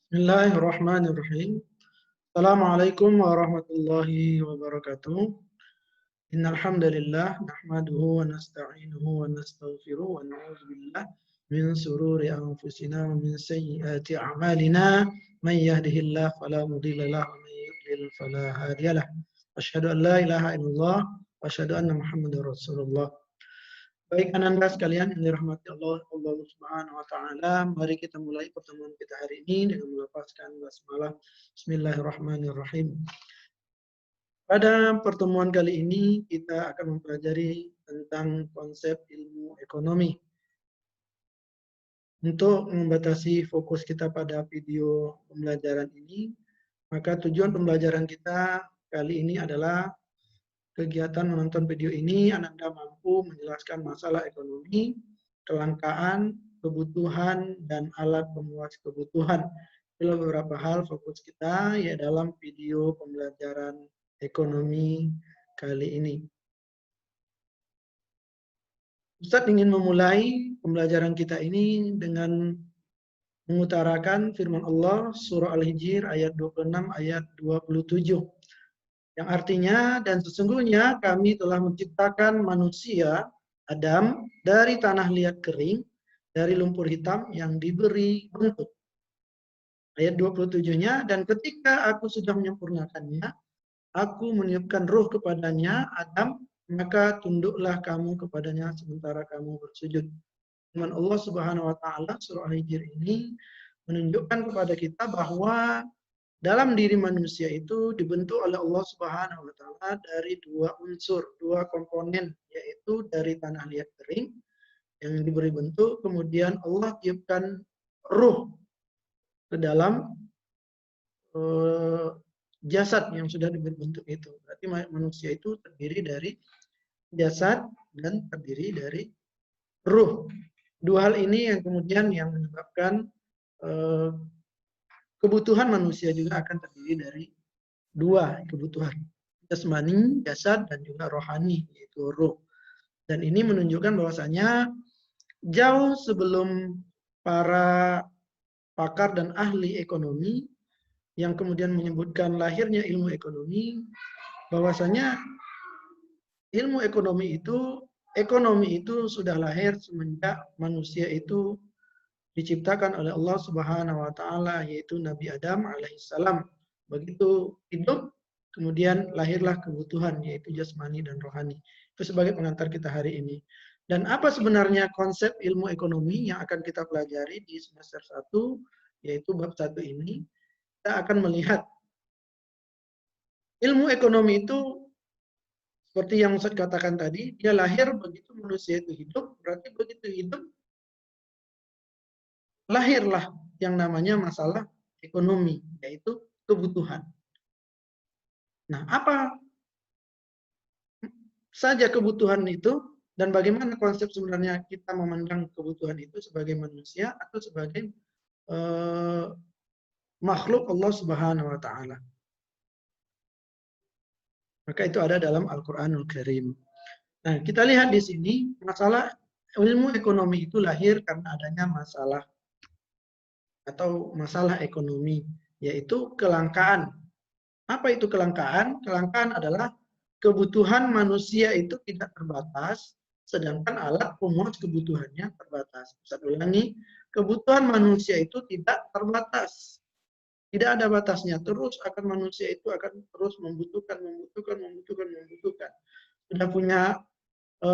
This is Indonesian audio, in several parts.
Bismillahirrahmanirrahim. Assalamualaikum warahmatullahi wabarakatuh. Innal hamdalillah nahmaduhu wa nasta'inuhu wa nastaghfiruh wa na'udzu billah min shururi anfusina wa min sayyiati a'malina. Man yahdihillahu fala mudilla lahu wa man yudlil fala hadiyalah. Asyhadu an la ilaha illallah wa asyhadu anna Muhammadar Rasulullah. Baik ananda sekalian yang dirahmati Allah Subhanahu wa taala, mari kita mulai pertemuan kita hari ini dengan melafazkan basmalah. Bismillahirrahmanirrahim. Pada pertemuan kali ini kita akan mempelajari tentang konsep ilmu ekonomi. Untuk membatasi fokus kita pada video pembelajaran ini, maka tujuan pembelajaran kita kali ini adalah kegiatan menonton video ini, Ananda mampu menjelaskan masalah ekonomi, kelangkaan, kebutuhan, dan alat pemuas kebutuhan. Itulah beberapa hal fokus kita ya dalam video pembelajaran ekonomi kali ini. Ustadz ingin memulai pembelajaran kita ini dengan mengutarakan firman Allah surah Al-Hijr ayat 26 ayat 27. Yang artinya, dan sesungguhnya kami telah menciptakan manusia, Adam, dari tanah liat kering, dari lumpur hitam yang diberi bentuk. Ayat 27-nya, dan ketika aku sudah menyempurnakannya, aku meniupkan ruh kepadanya, Adam, maka tunduklah kamu kepadanya sementara kamu bersujud. Firman Allah Subhanahu wa taala surah Al-Hijr ini menunjukkan kepada kita bahwa dalam diri manusia itu dibentuk oleh Allah Subhanahu wa taala dari dua unsur, dua komponen, yaitu dari tanah liat kering yang diberi bentuk, kemudian Allah tiupkan ruh ke dalam jasad yang sudah diberi bentuk itu. Berarti manusia itu terdiri dari jasad dan terdiri dari ruh. Dua hal ini yang kemudian yang menyebabkan kebutuhan manusia juga akan terdiri dari dua kebutuhan, jasmani, jasad, dan juga rohani, yaitu ruh. Dan ini menunjukkan bahwasanya jauh sebelum para pakar dan ahli ekonomi yang kemudian menyebutkan lahirnya ilmu ekonomi, bahwasanya ilmu ekonomi itu sudah lahir semenjak manusia itu diciptakan oleh Allah Subhanahu wa taala, yaitu Nabi Adam alaihissalam. Begitu hidup, kemudian lahirlah kebutuhan, yaitu jasmani dan rohani. Itu sebagai pengantar kita hari ini. Dan apa sebenarnya konsep ilmu ekonomi yang akan kita pelajari di semester 1, yaitu bab 1 ini, kita akan melihat ilmu ekonomi itu seperti yang saya katakan tadi, dia lahir begitu manusia itu hidup, berarti begitu hidup lahirlah yang namanya masalah ekonomi, yaitu kebutuhan. Nah, apa saja kebutuhan itu dan bagaimana konsep sebenarnya kita memandang kebutuhan itu sebagai manusia atau sebagai makhluk Allah Subhanahu wa taala. Maka itu ada dalam Al-Qur'anul Karim. Nah, kita lihat di sini masalah ilmu ekonomi itu lahir karena adanya masalah atau masalah ekonomi, yaitu kelangkaan. Apa itu kelangkaan? Kelangkaan adalah kebutuhan manusia itu tidak terbatas, sedangkan alat pemuas kebutuhannya terbatas. Saya ulangi, kebutuhan manusia itu tidak terbatas. Tidak ada batasnya. Terus manusia itu akan terus membutuhkan. Sudah punya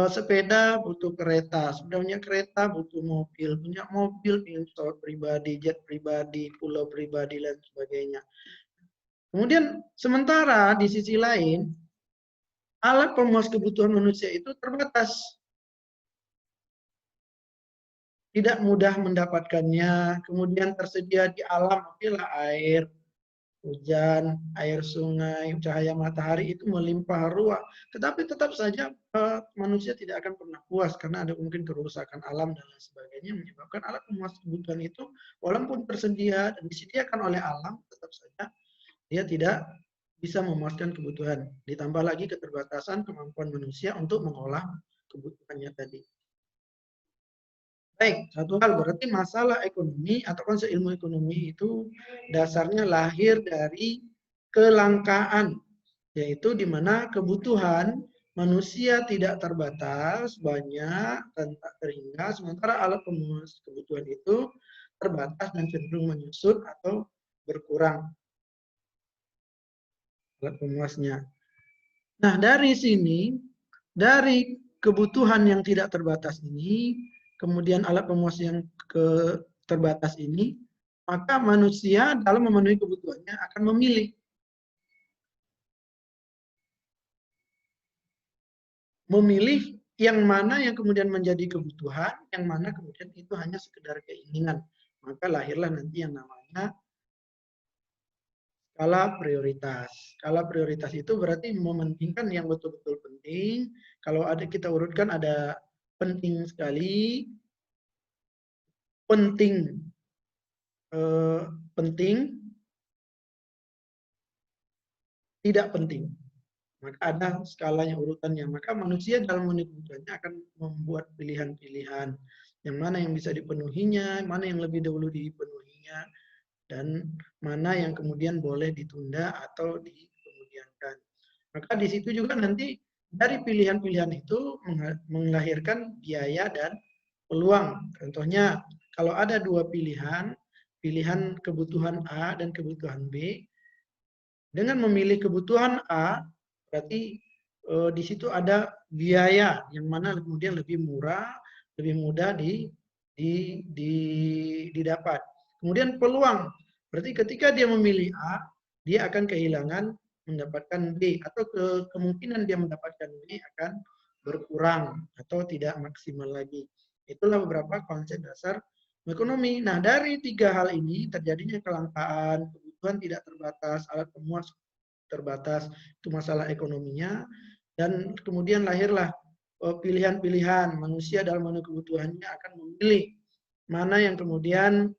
sepeda butuh kereta, sudah punya kereta butuh mobil, punya mobil ingin pesawat pribadi, jet pribadi, pulau pribadi dan sebagainya. Kemudian sementara di sisi lain alat pemuas kebutuhan manusia itu terbatas. Tidak mudah mendapatkannya, kemudian tersedia di alam apabila air, hujan, air sungai, cahaya matahari itu melimpah ruah. Tetapi tetap saja manusia tidak akan pernah puas karena ada mungkin kerusakan alam dan lain sebagainya menyebabkan alat pemuas kebutuhan itu walaupun tersedia dan disediakan oleh alam, tetap saja dia tidak bisa memuaskan kebutuhan. Ditambah lagi keterbatasan kemampuan manusia untuk mengolah kebutuhannya tadi. Baik, satu hal berarti masalah ekonomi atau konsep ilmu ekonomi itu dasarnya lahir dari kelangkaan, yaitu di mana kebutuhan manusia tidak terbatas, banyak dan tak terhingga, sementara alat pemenuhan kebutuhan itu terbatas dan cenderung menyusut atau berkurang alat pemuasnya. Nah, dari sini, dari kebutuhan yang tidak terbatas ini, kemudian alat pemuas yang terbatas ini, maka manusia dalam memenuhi kebutuhannya akan memilih yang mana yang kemudian menjadi kebutuhan, yang mana kemudian itu hanya sekedar keinginan. Maka lahirlah nanti yang namanya skala prioritas. Skala prioritas itu berarti mementingkan yang betul-betul penting. Kalau ada kita urutkan ada penting sekali, penting, penting, tidak penting. Maka ada skalanya urutannya. Maka manusia dalam memenuhi kebutuhannya akan membuat pilihan-pilihan. Yang mana yang bisa dipenuhinya, mana yang lebih dahulu dipenuhinya, dan mana yang kemudian boleh ditunda atau dikemudiankan. Maka di situ juga nanti dari pilihan-pilihan itu melahirkan biaya dan peluang. Contohnya, kalau ada dua pilihan, pilihan kebutuhan A dan kebutuhan B, dengan memilih kebutuhan A, berarti di situ ada biaya yang mana kemudian lebih murah, lebih mudah didapat. Kemudian peluang, berarti ketika dia memilih A, dia akan kehilangan mendapatkan B, atau kemungkinan dia mendapatkan B akan berkurang atau tidak maksimal lagi. Itulah beberapa konsep dasar ekonomi. Nah, dari tiga hal ini terjadinya kelangkaan, kebutuhan tidak terbatas, alat pemuas terbatas, itu masalah ekonominya, dan kemudian lahirlah pilihan-pilihan manusia dalam memenuhi kebutuhannya akan memilih mana yang kemudian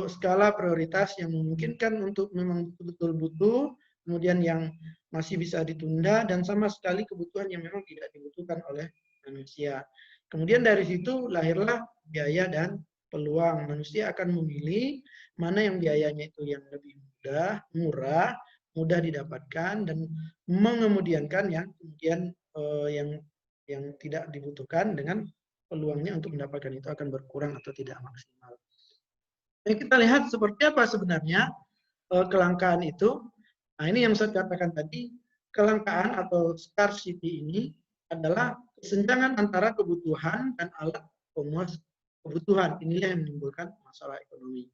skala prioritas yang memungkinkan untuk memang betul-betul butuh, kemudian yang masih bisa ditunda, dan sama sekali kebutuhan yang memang tidak dibutuhkan oleh manusia. Kemudian dari situ lahirlah biaya dan peluang. Manusia akan memilih mana yang biayanya itu yang lebih mudah, murah, mudah didapatkan, dan mengemudiankan yang kemudian yang tidak dibutuhkan, dengan peluangnya untuk mendapatkan itu akan berkurang atau tidak maksimal. Jadi kita lihat seperti apa sebenarnya kelangkaan itu. Nah, ini yang saya katakan tadi, kelangkaan atau scarcity ini adalah kesenjangan antara kebutuhan dan alat pemuas kebutuhan. Inilah yang menimbulkan masalah ekonomi.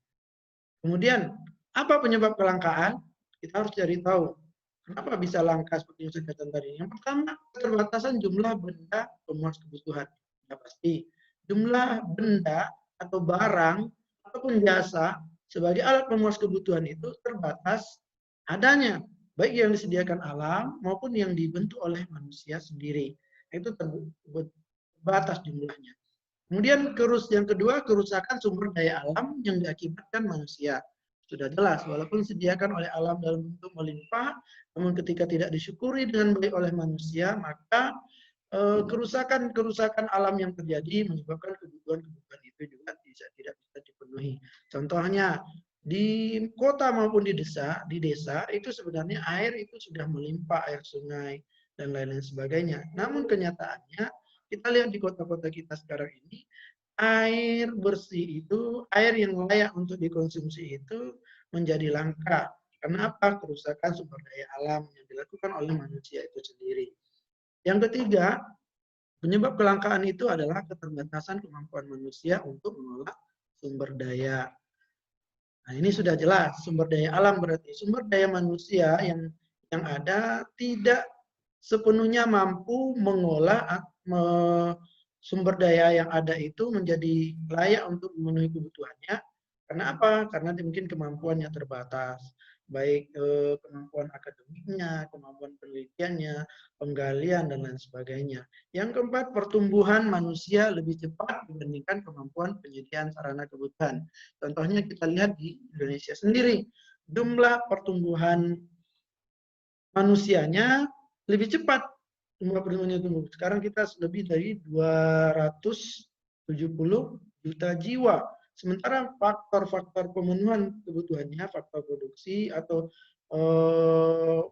Kemudian, apa penyebab kelangkaan? Kita harus cari tahu. Kenapa bisa langka seperti yang saya katakan tadi? Yang pertama, keterbatasan jumlah benda pemuas kebutuhan. Ya pasti. Jumlah benda atau barang ataupun jasa sebagai alat pemuas kebutuhan itu terbatas adanya. Baik yang disediakan alam maupun yang dibentuk oleh manusia sendiri. Itu terbatas jumlahnya. Kemudian yang kedua, kerusakan sumber daya alam yang diakibatkan manusia. Sudah jelas, walaupun disediakan oleh alam dalam bentuk melimpah, namun ketika tidak disyukuri dengan baik oleh manusia, maka kerusakan-kerusakan alam yang terjadi menyebabkan kebutuhan-kebutuhan itu juga tidak bisa dipenuhi. Contohnya, di kota maupun di desa itu sebenarnya air itu sudah melimpah, air sungai dan lain-lain sebagainya. Namun kenyataannya kita lihat di kota-kota kita sekarang ini, air bersih itu, air yang layak untuk dikonsumsi itu menjadi langka. Karena apa? Kerusakan sumber daya alam yang dilakukan oleh manusia itu sendiri. Yang ketiga, penyebab kelangkaan itu adalah keterbatasan kemampuan manusia untuk mengelola sumber daya. Nah, ini sudah jelas, sumber daya alam berarti sumber daya manusia yang ada tidak sepenuhnya mampu mengolah sumber daya yang ada itu menjadi layak untuk memenuhi kebutuhannya. Karena apa? Karena mungkin kemampuannya terbatas, baik kemampuan akademiknya, kemampuan penelitiannya, penggalian, dan lain sebagainya. Yang keempat, pertumbuhan manusia lebih cepat dibandingkan kemampuan penyediaan sarana kebutuhan. Contohnya kita lihat di Indonesia sendiri, jumlah pertumbuhan manusianya lebih cepat, jumlah pertumbuhannya tumbuh. Sekarang kita lebih dari 270 juta jiwa. Sementara faktor-faktor pemenuhan kebutuhannya, faktor produksi atau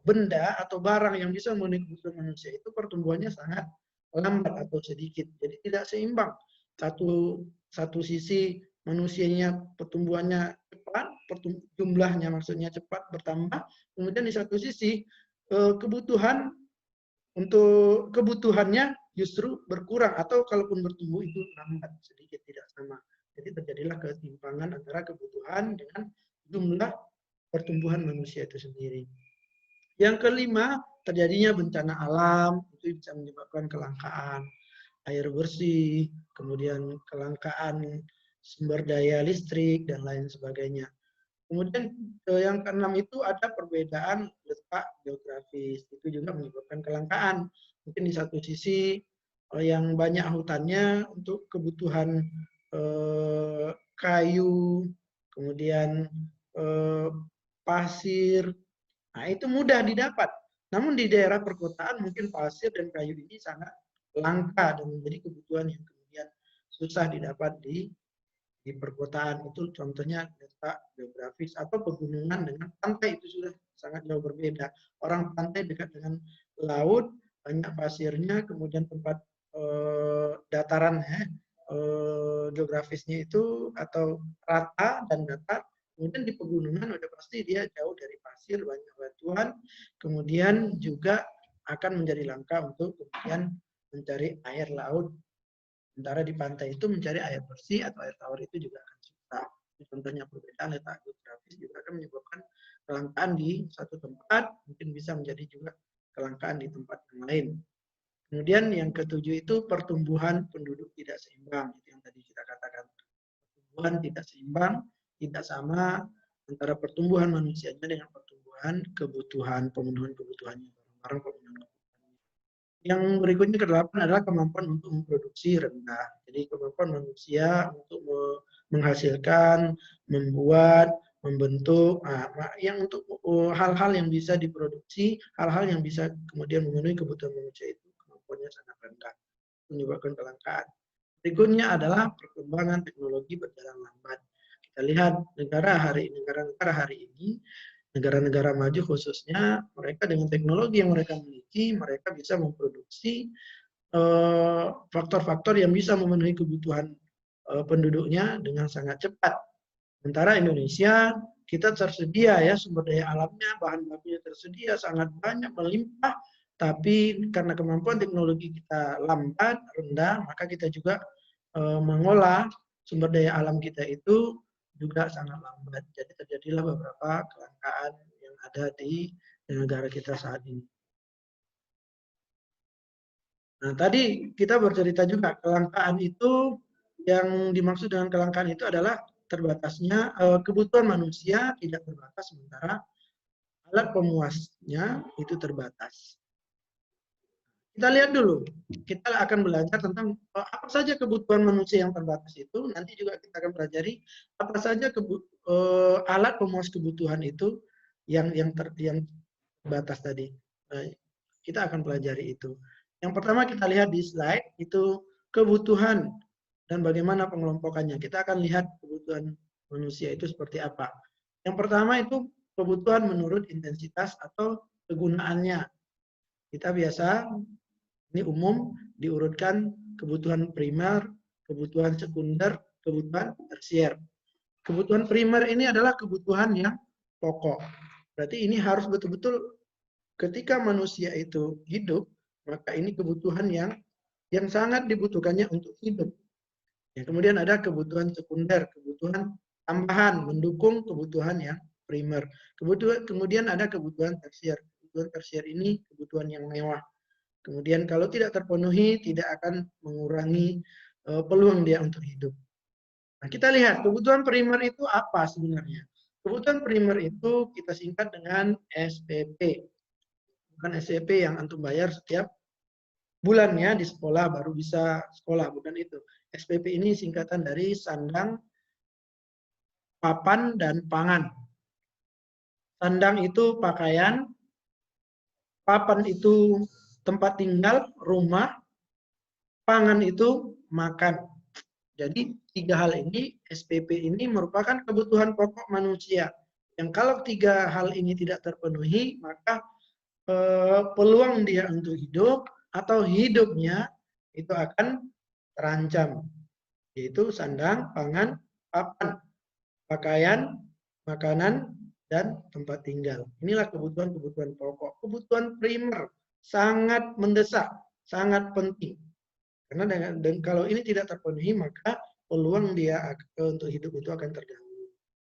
benda atau barang yang bisa memenuhi kebutuhan manusia itu pertumbuhannya sangat lambat atau sedikit. Jadi tidak seimbang. Satu sisi manusianya pertumbuhannya cepat, jumlahnya maksudnya cepat bertambah. Kemudian di satu sisi kebutuhan untuk kebutuhannya justru berkurang atau kalaupun bertumbuh itu lambat, sedikit, tidak sama. Jadi terjadilah ketimpangan antara kebutuhan dengan jumlah pertumbuhan manusia itu sendiri. Yang kelima, terjadinya bencana alam, itu bisa menyebabkan kelangkaan air bersih, kemudian kelangkaan sumber daya listrik, dan lain sebagainya. Kemudian yang keenam itu ada perbedaan letak geografis, itu juga menyebabkan kelangkaan. Mungkin di satu sisi yang banyak hutannya untuk kebutuhan kayu, kemudian pasir, nah itu mudah didapat. Namun di daerah perkotaan mungkin pasir dan kayu ini sangat langka dan menjadi kebutuhan yang kemudian susah didapat di perkotaan. Itu contohnya letak geografis atau pegunungan dengan pantai itu sudah sangat jauh berbeda. Orang pantai dekat dengan laut, banyak pasirnya, kemudian tempat dataran geografisnya itu atau rata dan datar. Kemudian di pegunungan udah pasti dia jauh dari pasir, banyak batuan, kemudian juga akan menjadi langka untuk kemudian mencari air laut. Sementara di pantai itu mencari air bersih atau air tawar itu juga akan susah. Contohnya perbedaan letak geografis juga akan menyebabkan kelangkaan di satu tempat, mungkin bisa menjadi juga kelangkaan di tempat yang lain. Kemudian yang ketujuh itu pertumbuhan penduduk tidak seimbang. Itu yang tadi kita katakan. Pertumbuhan tidak seimbang, tidak sama antara pertumbuhan manusianya dengan pertumbuhan kebutuhan, pemenuhan kebutuhannya. Barang-barang pemenuhan. Yang berikutnya kedelapan adalah kemampuan untuk memproduksi rendah. Jadi kemampuan manusia untuk menghasilkan, membuat, membentuk, yang untuk hal-hal yang bisa diproduksi, hal-hal yang bisa kemudian memenuhi kebutuhan manusia itu kemampuannya sangat rendah, menyebabkan kelangkaan. Berikutnya adalah perkembangan teknologi berjalan lambat. Kita lihat negara-negara hari ini, negara-negara maju khususnya, mereka dengan teknologi yang mereka miliki, mereka bisa memproduksi faktor-faktor yang bisa memenuhi kebutuhan penduduknya dengan sangat cepat. Sementara Indonesia, kita tersedia ya sumber daya alamnya, bahan bakunya tersedia, sangat banyak, melimpah, tapi karena kemampuan teknologi kita lambat, rendah, maka kita juga mengolah sumber daya alam kita itu juga sangat lambat. Jadi terjadilah beberapa kelangkaan yang ada di negara kita saat ini. Nah, tadi kita bercerita juga kelangkaan itu, yang dimaksud dengan kelangkaan itu adalah terbatasnya kebutuhan manusia tidak terbatas, sementara alat pemuasnya itu terbatas. Kita lihat dulu, kita akan belajar tentang apa saja kebutuhan manusia yang terbatas itu. Nanti juga kita akan pelajari apa saja alat pemuas kebutuhan itu yang terbatas tadi. Kita akan pelajari itu. Yang pertama kita lihat di slide itu kebutuhan dan bagaimana pengelompokannya. Kita akan lihat kebutuhan manusia itu seperti apa. Yang pertama itu kebutuhan menurut intensitas atau kegunaannya. Kita biasa, ini umum, diurutkan kebutuhan primer, kebutuhan sekunder, kebutuhan tersier. Kebutuhan primer ini adalah kebutuhan yang pokok. Berarti ini harus betul-betul ketika manusia itu hidup, maka ini kebutuhan yang sangat dibutuhkannya untuk hidup. Ya, kemudian ada kebutuhan sekunder, kebutuhan tambahan mendukung kebutuhan yang primer. Kemudian ada kebutuhan tersier. Kebutuhan tersier ini kebutuhan yang mewah. Kemudian kalau tidak terpenuhi, tidak akan mengurangi peluang dia untuk hidup. Nah, kita lihat kebutuhan primer itu apa sebenarnya. Kebutuhan primer itu kita singkat dengan SPP. Bukan SPP yang antum bayar setiap bulannya di sekolah baru bisa sekolah, bukan itu. SPP ini singkatan dari sandang, papan, dan pangan. Sandang itu pakaian, papan itu tempat tinggal, rumah, pangan itu makan. Jadi 3 hal ini, SPP ini merupakan kebutuhan pokok manusia. Yang kalau 3 hal ini tidak terpenuhi, maka peluang dia untuk hidup atau hidupnya itu akan terancam, yaitu sandang, pangan, papan, pakaian, makanan, dan tempat tinggal. Inilah kebutuhan-kebutuhan pokok. Kebutuhan primer sangat mendesak, sangat penting. Karena kalau ini tidak terpenuhi, maka peluang dia untuk hidup itu akan terganggu.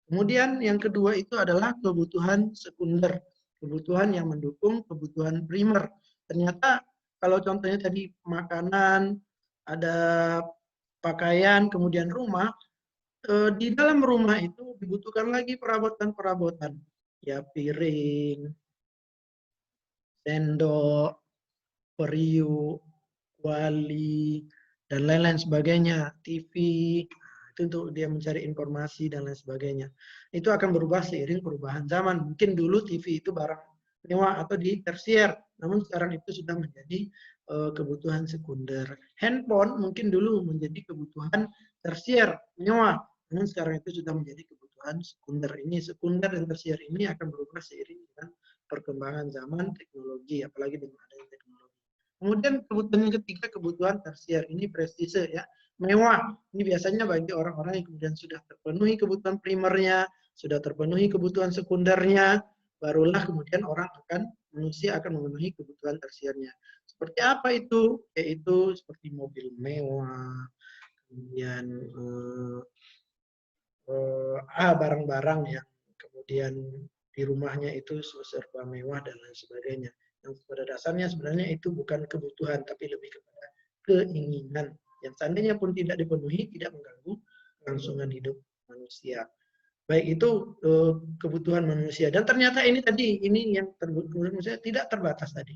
Kemudian yang kedua itu adalah kebutuhan sekunder. Kebutuhan yang mendukung kebutuhan primer. Ternyata kalau contohnya tadi makanan, ada pakaian, kemudian rumah, di dalam rumah itu dibutuhkan lagi perabotan-perabotan. Ya piring, sendok, periuk, kuali, dan lain-lain sebagainya, TV, itu untuk dia mencari informasi dan lain sebagainya. Itu akan berubah seiring perubahan zaman. Mungkin dulu TV itu barang mewah atau di tersier, namun sekarang itu sudah menjadi kebutuhan sekunder. Handphone mungkin dulu menjadi kebutuhan tersier, mewah, namun sekarang itu sudah menjadi kebutuhan sekunder. Ini sekunder dan tersier ini akan berubah seiring dengan perkembangan zaman teknologi, apalagi dengan adanya teknologi. Kemudian kebutuhan yang ketiga, kebutuhan tersier. Ini prestise ya, mewah. Ini biasanya bagi orang-orang yang kemudian sudah terpenuhi kebutuhan primernya, sudah terpenuhi kebutuhan sekundernya, barulah kemudian manusia akan memenuhi kebutuhan tersiernya. Seperti apa itu? Yaitu seperti mobil mewah, kemudian barang-barang yang kemudian di rumahnya itu serba mewah dan lain sebagainya. Yang pada dasarnya sebenarnya itu bukan kebutuhan, tapi lebih kepada keinginan. Yang seandainya pun tidak dipenuhi, tidak mengganggu kelangsungan hidup manusia. Baik itu kebutuhan manusia. Dan ternyata ini tadi, ini yang manusia tidak terbatas tadi.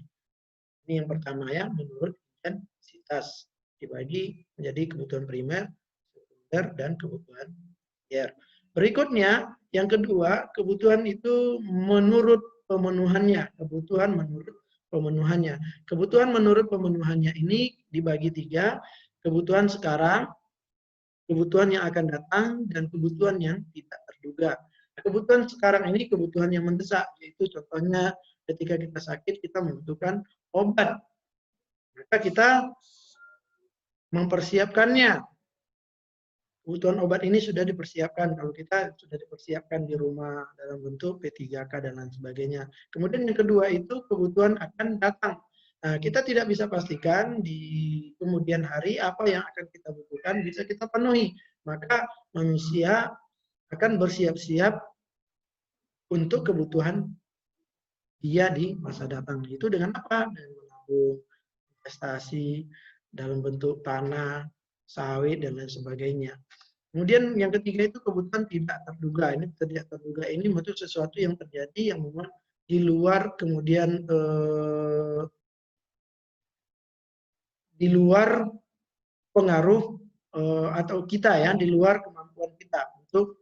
Ini yang pertama ya, menurut intensitas dibagi menjadi kebutuhan primer, sekunder, dan kebutuhan tersier. Berikutnya, yang kedua, kebutuhan itu menurut pemenuhannya. Kebutuhan menurut pemenuhannya. Kebutuhan menurut pemenuhannya ini dibagi 3. Kebutuhan sekarang, kebutuhan yang akan datang, dan kebutuhan yang tidak terduga. Kebutuhan sekarang ini kebutuhan yang mendesak, yaitu contohnya ketika kita sakit, kita membutuhkan obat. Maka kita mempersiapkannya. Kebutuhan obat ini sudah dipersiapkan. Kalau kita sudah dipersiapkan di rumah dalam bentuk P3K dan lain sebagainya. Kemudian yang kedua itu kebutuhan akan datang. Nah, kita tidak bisa pastikan di kemudian hari apa yang akan kita butuhkan bisa kita penuhi. Maka manusia akan bersiap-siap untuk kebutuhan dia di masa datang. Itu dengan apa? Dengan menabung, investasi dalam bentuk tanah, sawit, dan lain sebagainya. Kemudian yang ketiga itu kebutuhan tidak terduga. Ini tidak terduga ini bentuk sesuatu yang terjadi yang memang di luar kemudian di luar pengaruh atau kita ya, di luar kemampuan kita untuk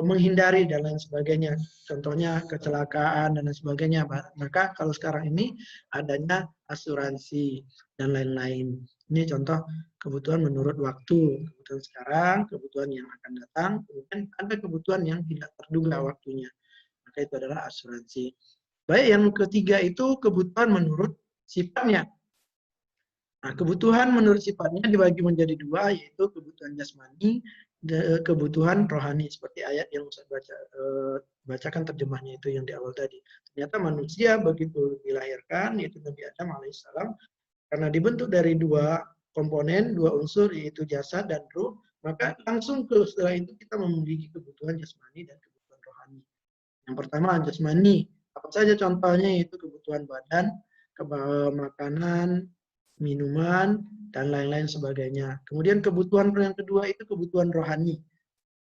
menghindari dan lain sebagainya. Contohnya kecelakaan dan lain sebagainya. Maka kalau sekarang ini adanya asuransi dan lain-lain. Ini contoh kebutuhan menurut waktu. Kebutuhan sekarang, kebutuhan yang akan datang, kemudian ada kebutuhan yang tidak terduga waktunya. Maka itu adalah asuransi. Baik, yang ketiga itu kebutuhan menurut sifatnya. Nah, kebutuhan menurut sifatnya dibagi menjadi 2, yaitu kebutuhan jasmani, kebutuhan rohani. Seperti ayat yang saya bacakan terjemahnya itu yang di awal tadi. Ternyata manusia begitu dilahirkan, yaitu Nabi Adam alaihissalam, karena dibentuk dari 2 komponen, 2 unsur, yaitu jasad dan ruh, maka langsung setelah itu kita memiliki kebutuhan jasmani dan kebutuhan rohani. Yang pertama jasmani, apa saja contohnya, yaitu kebutuhan badan, makanan, minuman, dan lain-lain sebagainya. Kemudian kebutuhan yang kedua itu kebutuhan rohani.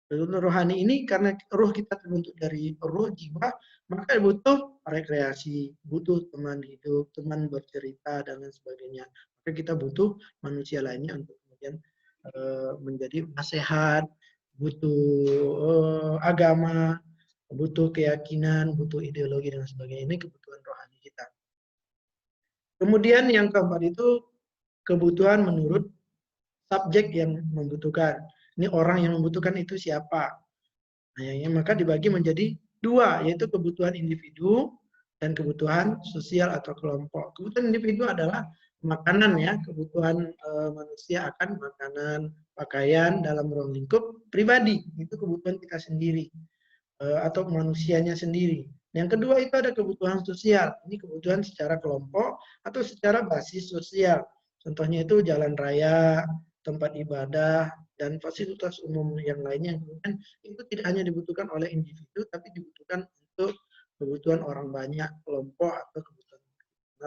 Kebutuhan rohani ini karena ruh kita terbentuk dari ruh, jiwa, maka butuh rekreasi, butuh teman hidup, teman bercerita, dan lain sebagainya. Maka kita butuh manusia lainnya untuk kemudian menjadi nasihat, butuh agama, butuh keyakinan, butuh ideologi, dan sebagainya. Ini kebutuhan rohani kita. Kemudian yang keempat itu kebutuhan menurut subjek yang membutuhkan. Ini orang yang membutuhkan itu siapa? Nah, maka dibagi menjadi dua, yaitu kebutuhan individu dan kebutuhan sosial atau kelompok. Kebutuhan individu adalah makanan ya, kebutuhan manusia akan makanan, pakaian dalam ruang lingkup pribadi, itu kebutuhan kita sendiri atau manusianya sendiri. Yang kedua itu ada kebutuhan sosial, ini kebutuhan secara kelompok atau secara basis sosial. Contohnya itu jalan raya, tempat ibadah, dan fasilitas umum yang lainnya. Kemudian itu tidak hanya dibutuhkan oleh individu, tapi dibutuhkan untuk kebutuhan orang banyak, kelompok atau kebutuhan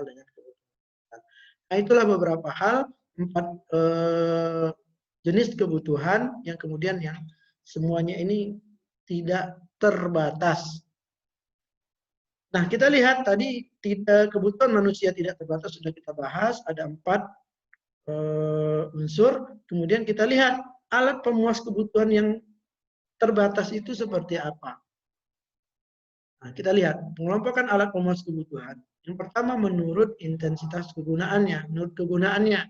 dengan kebutuhan. Nah, itulah beberapa hal, 4 jenis kebutuhan yang kemudian yang semuanya ini tidak terbatas. Nah, kita lihat tadi kebutuhan manusia tidak terbatas sudah kita bahas, ada 4 unsur. Kemudian kita lihat alat pemuas kebutuhan yang terbatas itu seperti apa. Nah, kita lihat pengelompokan alat pemuas kebutuhan. Yang pertama menurut intensitas kegunaannya, menurut kegunaannya.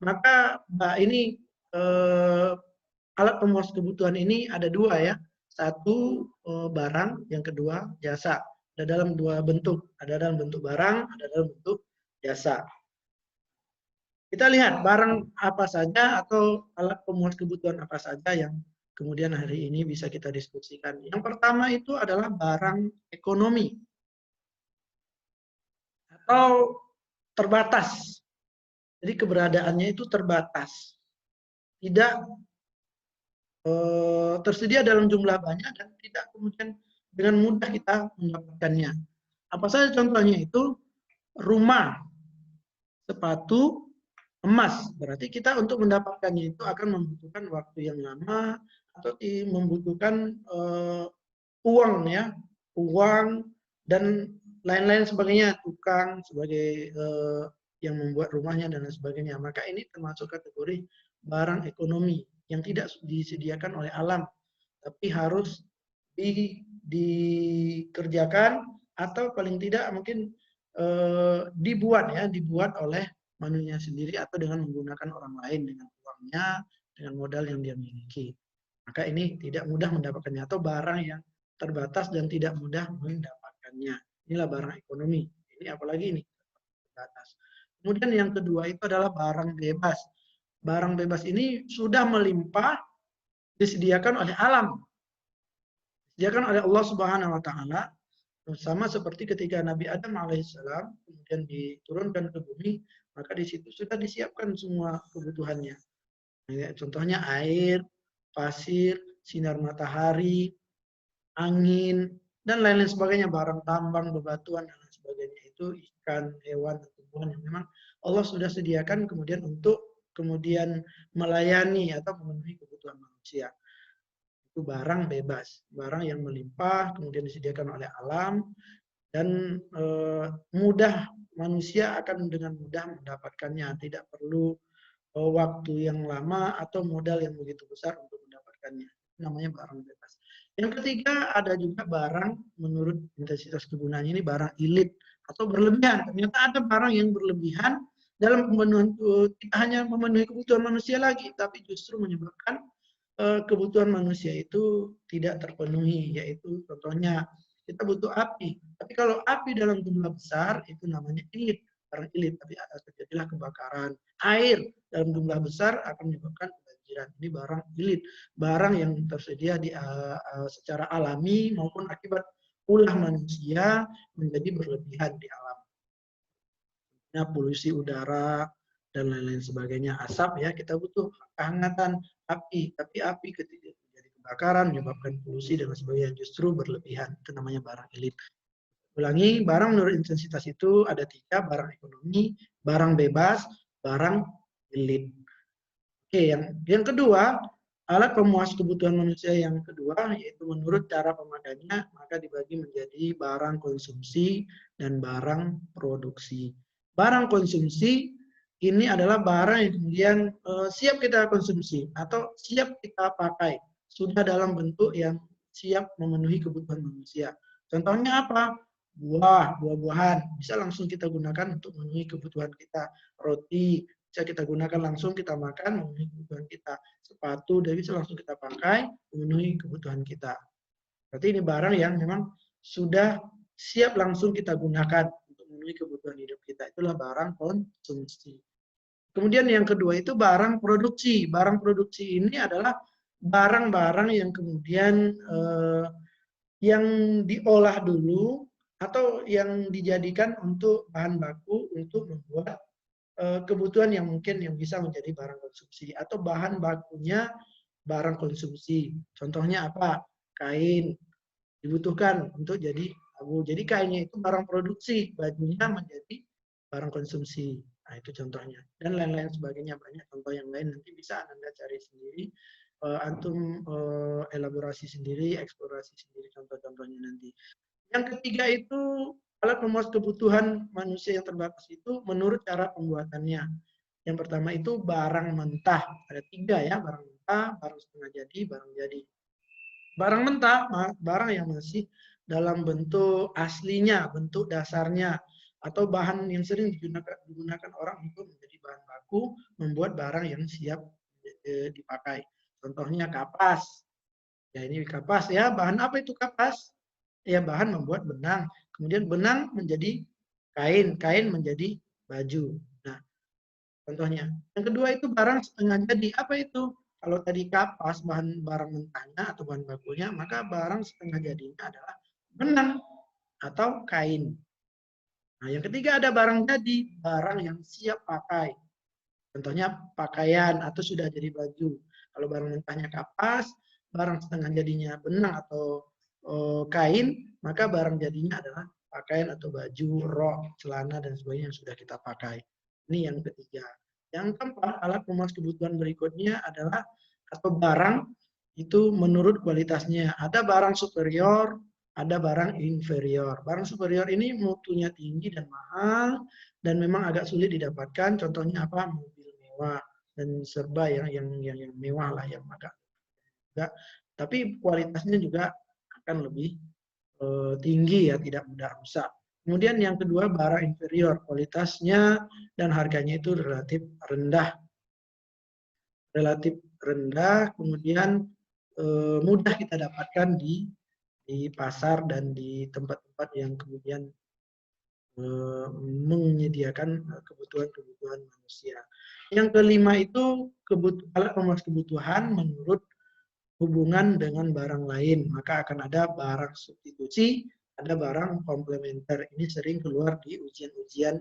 Maka ini alat pemuas kebutuhan ini ada 2 ya. Satu barang, yang kedua jasa. Ada dalam 2 bentuk, ada dalam bentuk barang, ada dalam bentuk jasa. Kita lihat barang apa saja atau alat pemuas kebutuhan apa saja yang kemudian hari ini bisa kita diskusikan. Yang pertama itu adalah barang ekonomi atau terbatas. Jadi keberadaannya itu terbatas. Tidak tersedia dalam jumlah banyak dan tidak kemudian dengan mudah kita mendapatkannya. Apa saja contohnya itu? Rumah, sepatu, emas. Berarti kita untuk mendapatkannya itu akan membutuhkan waktu yang lama atau membutuhkan uang ya, uang dan lain-lain sebagainya, tukang sebagai yang membuat rumahnya dan lain sebagainya. Maka ini termasuk kategori barang ekonomi yang tidak disediakan oleh alam, tapi harus dikerjakan atau paling tidak mungkin dibuat oleh manusia sendiri atau dengan menggunakan orang lain dengan uangnya, dengan modal yang dia miliki. Maka ini tidak mudah mendapatkannya atau barang yang terbatas dan tidak mudah mendapatkannya. Inilah barang ekonomi. Ini apalagi ini terbatas. Kemudian yang kedua itu adalah barang bebas. Barang bebas ini sudah melimpah disediakan oleh alam. Disediakan oleh Allah Subhanahu wa taala. Sama seperti ketika Nabi Adam alaihissalam kemudian diturunkan ke bumi, maka di situ sudah disiapkan semua kebutuhannya. Contohnya air, pasir, sinar matahari, angin, dan lain-lain sebagainya, barang tambang, bebatuan, dan lain sebagainya. Itu ikan, hewan, tumbuhan yang memang Allah sudah sediakan kemudian untuk kemudian melayani atau memenuhi kebutuhan manusia. Itu barang bebas, barang yang melimpah, kemudian disediakan oleh alam, dan mudah, manusia akan dengan mudah mendapatkannya, tidak perlu waktu yang lama atau modal yang begitu besar untuk mendapatkannya. Namanya barang bebas. Yang ketiga ada juga barang menurut intensitas kegunaannya, ini barang ilit atau berlebihan. Ternyata ada barang yang berlebihan dalam pemenuhan, tidak hanya memenuhi kebutuhan manusia lagi, tapi justru menyebabkan kebutuhan manusia itu tidak terpenuhi, yaitu contohnya kita butuh api. Tapi kalau api dalam jumlah besar itu namanya ilit, barang ilit, tapi terjadilah kebakaran. Air dalam jumlah besar akan menyebabkan kebanjiran. Ini barang ilit, barang yang tersedia secara alami maupun akibat ulah manusia menjadi berlebihan di alam. Nah, polusi udara dan lain-lain sebagainya, asap ya, kita butuh kehangatan api, tapi api ketika terjadi kebakaran menyebabkan polusi dan sebagainya justru berlebihan. Itu namanya barang ilit. Ulangi, barang menurut intensitas itu ada 3, barang ekonomi, barang bebas, barang ilit. Oke, yang kedua, alat pemuas kebutuhan manusia yang kedua, yaitu menurut cara pemakaiannya, maka dibagi menjadi barang konsumsi dan barang produksi. Barang konsumsi ini adalah barang yang kemudian siap kita konsumsi atau siap kita pakai, sudah dalam bentuk yang siap memenuhi kebutuhan manusia. Contohnya apa? Buah-buahan bisa langsung kita gunakan untuk memenuhi kebutuhan kita. Roti, bisa kita gunakan langsung, kita makan, memenuhi kebutuhan kita. Sepatu dia bisa langsung kita pakai, memenuhi kebutuhan kita. Berarti ini barang yang memang sudah siap langsung kita gunakan untuk memenuhi kebutuhan hidup kita. Itulah barang konsumsi. Kemudian yang kedua itu barang produksi. Barang produksi ini adalah barang-barang yang kemudian yang diolah dulu atau yang dijadikan untuk bahan baku untuk membuat kebutuhan yang mungkin yang bisa menjadi barang konsumsi atau bahan bakunya barang konsumsi. Contohnya apa? Kain dibutuhkan untuk jadi abu. Jadi kainnya itu barang produksi, bajunya menjadi barang konsumsi. Nah, itu contohnya. Dan lain-lain sebagainya, banyak contoh yang lain, nanti bisa Anda cari sendiri, antum elaborasi sendiri, eksplorasi sendiri contoh-contohnya nanti. Yang ketiga itu alat pemuas kebutuhan manusia yang terbatas itu menurut cara pembuatannya. Yang pertama itu barang mentah. Ada tiga ya, barang mentah, barang setengah jadi, barang jadi. Barang mentah, barang yang masih dalam bentuk aslinya, bentuk dasarnya, atau bahan yang sering digunakan orang untuk menjadi bahan baku, membuat barang yang siap dipakai. Contohnya kapas. Ya ini kapas ya, bahan apa itu kapas? Ya bahan membuat benang. Kemudian benang menjadi kain, kain menjadi baju. Nah, contohnya. Yang kedua itu barang setengah jadi. Apa itu? Kalau tadi kapas bahan barang mentahnya atau bahan bakunya, maka barang setengah jadinya adalah benang atau kain. Nah, yang ketiga ada barang jadi, barang yang siap pakai. Contohnya pakaian atau sudah jadi baju. Kalau barang mentahnya kapas, barang setengah jadinya benang atau kain, maka barang jadinya adalah pakaian atau baju, rok, celana dan sebagainya yang sudah kita pakai. Ini yang ketiga. Yang keempat, alat pemuas kebutuhan berikutnya adalah atau barang itu menurut kualitasnya. Ada barang superior, ada barang inferior. Barang superior ini mutunya tinggi dan mahal dan memang agak sulit didapatkan. Contohnya apa? Mobil mewah dan serba yang mewah lah, yang agak enggak. Tapi kualitasnya juga akan lebih tinggi ya, tidak mudah rusak. Kemudian yang kedua barang inferior, kualitasnya dan harganya itu relatif rendah. Relatif rendah, kemudian mudah kita dapatkan di pasar dan di tempat-tempat yang kemudian menyediakan kebutuhan-kebutuhan manusia. Yang kelima itu alat pemuas kebutuhan menurut hubungan dengan barang lain. Maka akan ada barang substitusi, ada barang komplementer. Ini sering keluar di ujian-ujian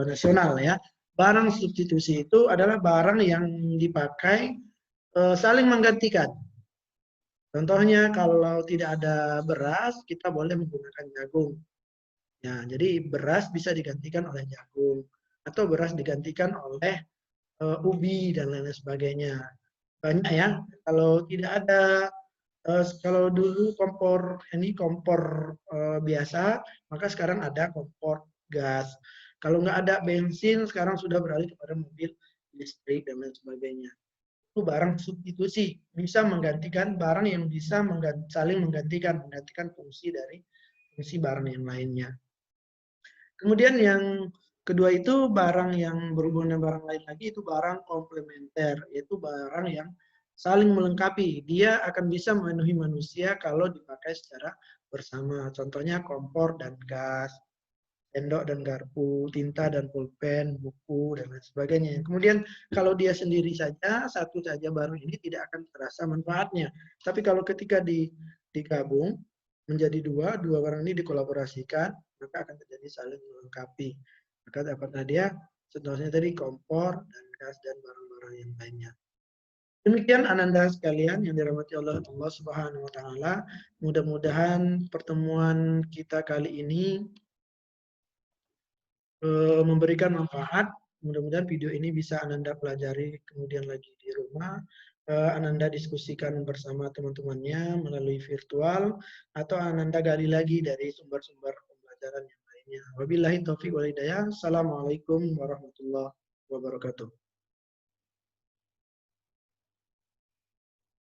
nasional ya. Barang substitusi itu adalah barang yang dipakai saling menggantikan. Contohnya kalau tidak ada beras, kita boleh menggunakan jagung. Ya, jadi beras bisa digantikan oleh jagung atau beras digantikan oleh ubi dan lain sebagainya. Banyak ya. Kalau tidak ada, kalau dulu kompor biasa, maka sekarang ada kompor gas. Kalau nggak ada bensin, sekarang sudah beralih kepada mobil listrik dan lain sebagainya. Itu barang substitusi, bisa menggantikan barang yang bisa saling menggantikan fungsi dari fungsi barang yang lainnya. Kemudian yang kedua itu barang yang berhubungan dengan barang lain lagi, itu barang komplementer, yaitu barang yang saling melengkapi. Dia akan bisa memenuhi manusia kalau dipakai secara bersama. Contohnya kompor dan gas, sendok dan garpu, tinta dan pulpen, buku, dan lain sebagainya. Kemudian kalau dia sendiri saja, satu saja barang ini tidak akan terasa manfaatnya. Tapi kalau ketika digabung menjadi dua barang ini dikolaborasikan, maka akan terjadi saling melengkapi. Maka dapatlah dia, contohnya tadi kompor, dan gas, dan barang-barang yang lainnya. Demikian Ananda sekalian yang dirahmati Allah Subhanahu wa taala. Mudah-mudahan pertemuan kita kali ini memberikan manfaat. Mudah-mudahan video ini bisa Ananda pelajari kemudian lagi di rumah. Ananda diskusikan bersama teman-temannya melalui virtual atau Ananda gali lagi dari sumber-sumber pembelajaran yang lainnya. Wabillahi taufiq wal hidayah. Assalamualaikum warahmatullahi wabarakatuh.